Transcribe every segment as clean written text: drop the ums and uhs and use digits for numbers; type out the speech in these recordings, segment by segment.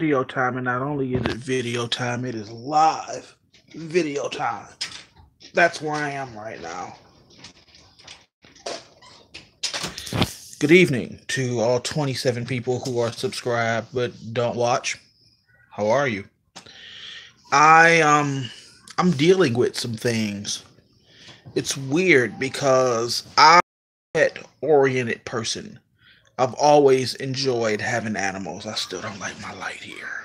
video time, and not only is it video time, it is live video time. That's where I am right now. Good evening to all 27 people who are subscribed but don't watch. How are you? I'm dealing with some things. It's weird because I'm a pet oriented person. I've always enjoyed having animals. I still don't like my light here.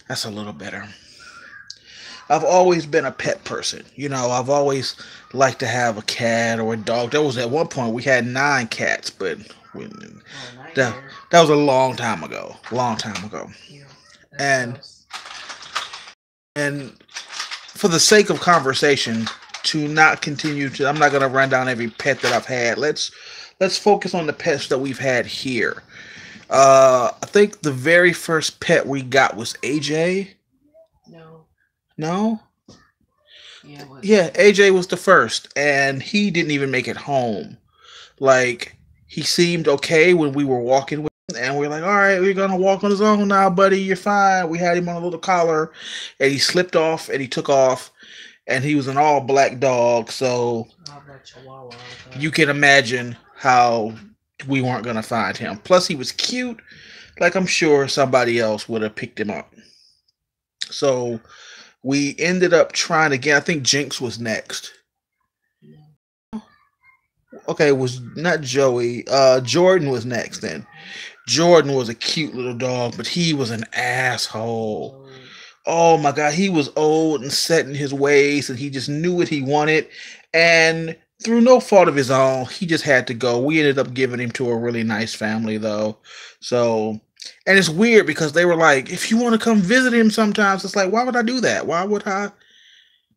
That's a little better. I've always been a pet person. I've always liked to have a cat or a dog. There was at one point we had 9 cats, but that that was a long time ago. Long time ago. And and for the sake of conversation, to not continue to, I'm not going to run down every pet that I've had. Let's focus on the pets that we've had here. I think the very first pet we got was AJ. No. No? Yeah, it was. Yeah, AJ was the first, and he didn't even make it home. Like, he seemed okay when we were walking with him, and we are like, all right, we're going to walk on his own now, buddy. You're fine. We had him on a little collar, and he slipped off, and he took off, and he was an all-black dog, so Chihuahua. you can imagine how we weren't going to find him. Plus, he was cute. Like, I'm sure somebody else would have picked him up. So we ended up trying again. I think Jinx was next. Okay, it was not Joey. Jordan was next then. Jordan was a cute little dog, but he was an asshole. Oh my God, he was old and set in his ways, and he just knew what he wanted. And through no fault of his own, he just had to go. We ended up giving him to a really nice family, though. So, and it's weird because they were like, if you want to come visit him sometimes, it's like, why would I do that? Why would I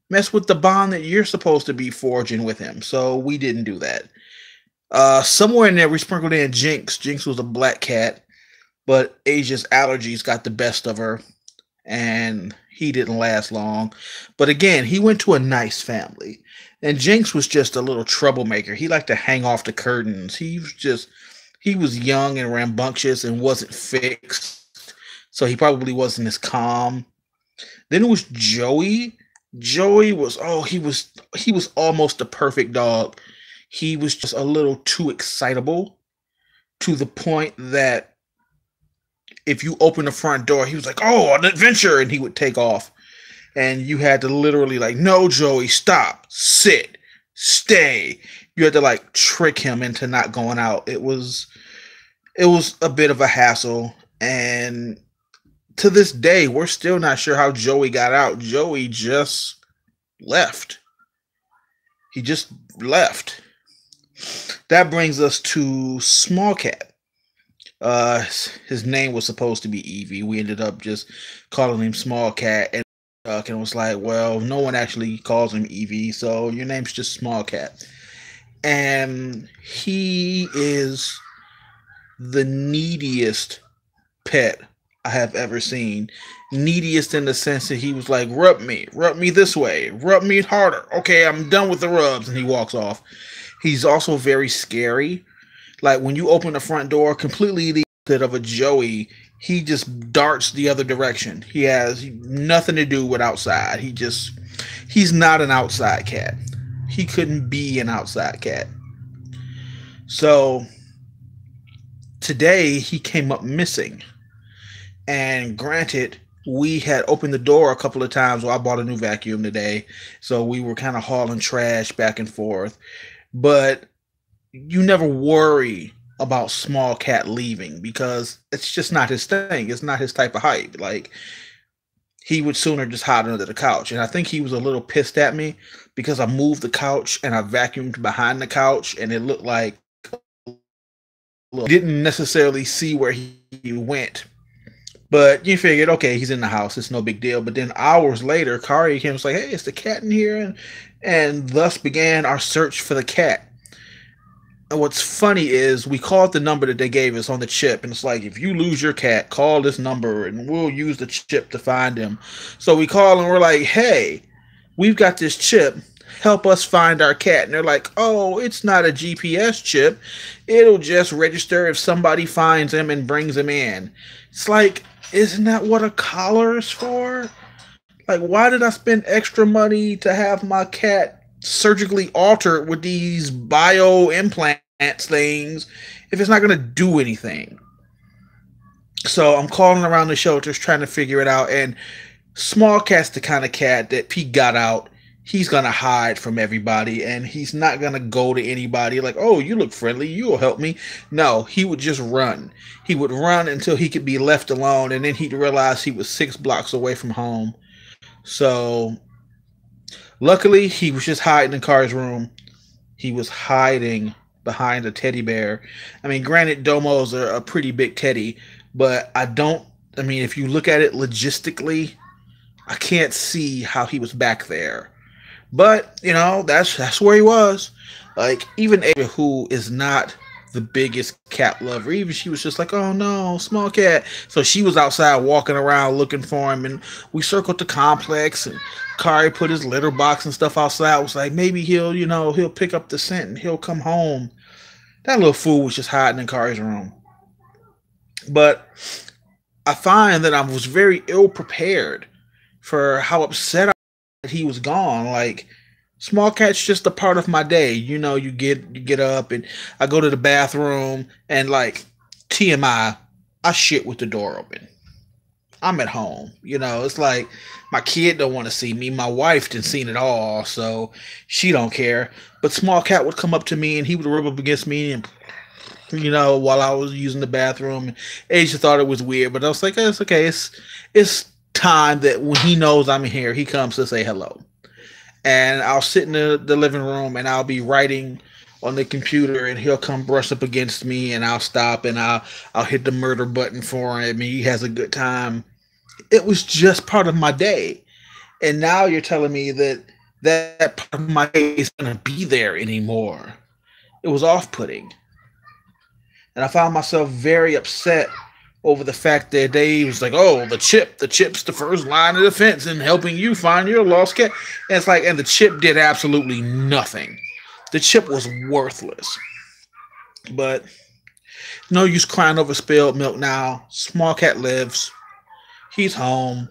mess with the bond that you're supposed to be forging with him? So we didn't do that. Somewhere in there, we sprinkled in Jinx. Jinx was a black cat, but Asia's allergies got the best of her, and he didn't last long. But again, he went to a nice family. And Jinx was just a little troublemaker. He liked to hang off the curtains. He was young and rambunctious and wasn't fixed. So he probably wasn't as calm. Then it was Joey. Joey was, he was almost the perfect dog. He was just a little too excitable to the point that if you open the front door, he was like, oh, an adventure, and he would take off. And you had to literally like, no, Joey, stop, sit, stay. You had to like trick him into not going out. It was a bit of a hassle. And to this day, we're still not sure how Joey got out. Joey just left. He just left. That brings us to Smallcat. His name was supposed to be Evie. We ended up just calling him Smallcat, and was like, well, no one actually calls him Evie, so your name's just Smallcat. And he is the neediest pet I have ever seen. Neediest in the sense that he was like, rub me this way, rub me harder. Okay, I'm done with the rubs, and he walks off. He's also very scary. Like when you open the front door, completely the opposite of a Joey, he just darts the other direction. He has nothing to do with outside. He's not an outside cat. He couldn't be an outside cat. So today he came up missing. And granted, we had opened the door a couple of times. Well, I bought a new vacuum today, so we were kind of hauling trash back and forth. But you never worry about Smallcat leaving because it's just not his thing. It's not his type of hype. Like, he would sooner just hide under the couch. And I think he was a little pissed at me because I moved the couch and I vacuumed behind the couch, and it looked like didn't necessarily see where he went. But you figured, okay, he's in the house. It's no big deal. But then hours later, Kari came and was like, hey, is the cat in here? And thus began our search for the cat. And what's funny is we called the number that they gave us on the chip, and it's like, if you lose your cat, call this number, and we'll use the chip to find him. So we call, and we're like, hey, we've got this chip. help us find our cat. And they're like, oh, it's not a GPS chip. It'll just register if somebody finds him and brings him in. It's like, isn't that what a collar is for? Like, why did I spend extra money to have my cat surgically altered with these bio implants things if it's not going to do anything? So I'm calling around the shelters trying to figure it out. And Smallcat's the kind of cat that Pete got out. He's gonna hide from everybody, and he's not gonna go to anybody like, "Oh, you look friendly. You'll help me." No, he would just run. He would run until he could be left alone, and then he'd realize he was 6 blocks away from home. So, luckily, he was just hiding in Car's room. He was hiding behind a teddy bear. I mean, granted, Domo's a pretty big teddy, but I don't. I mean, if you look at it logistically, I can't see how he was back there. But that's where he was. Like even Ava, who is not the biggest cat lover, even she was just like, "Oh no, small cat." So she was outside walking around looking for him, and we circled the complex. And Kari put his litter box and stuff outside. I was like, maybe he'll pick up the scent and he'll come home. That little fool was just hiding in Kari's room. But I find that I was very ill prepared for how upset I was that he was gone. Like small cat's just a part of my day. You get up and I go to the bathroom and like TMI, I shit with the door open. I'm at home. It's like my kid don't want to see me. My wife didn't seen it all, so she don't care. But small cat would come up to me and he would rub up against me and while I was using the bathroom. Asia thought it was weird, but I was like, it's okay. It's time that when he knows I'm here, he comes to say hello. And I'll sit in the living room and I'll be writing on the computer and he'll come brush up against me and I'll stop and I'll hit the murder button for him and he has a good time. It was just part of my day. And now you're telling me that that part of my day is going to be there anymore. It was off putting. And I found myself very upset over the fact that they was like, oh, the chip's the first line of defense in helping you find your lost cat. And it's like, and the chip did absolutely nothing. The chip was worthless. But no use crying over spilled milk now. Small cat lives. He's home,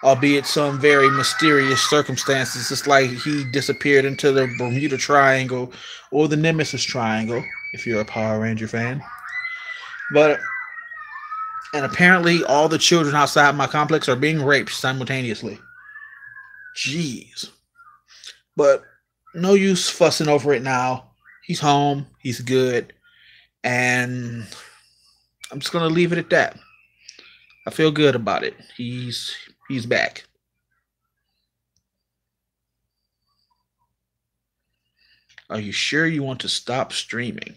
albeit some very mysterious circumstances. It's like he disappeared into the Bermuda Triangle or the Nemesis Triangle, if you're a Power Ranger fan. But and apparently all the children outside my complex are being raped simultaneously. Jeez. But no use fussing over it now. He's home. He's good. And I'm just gonna leave it at that. I feel good about it. He's back. Are you sure you want to stop streaming?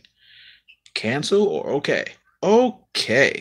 Cancel or okay? Okay.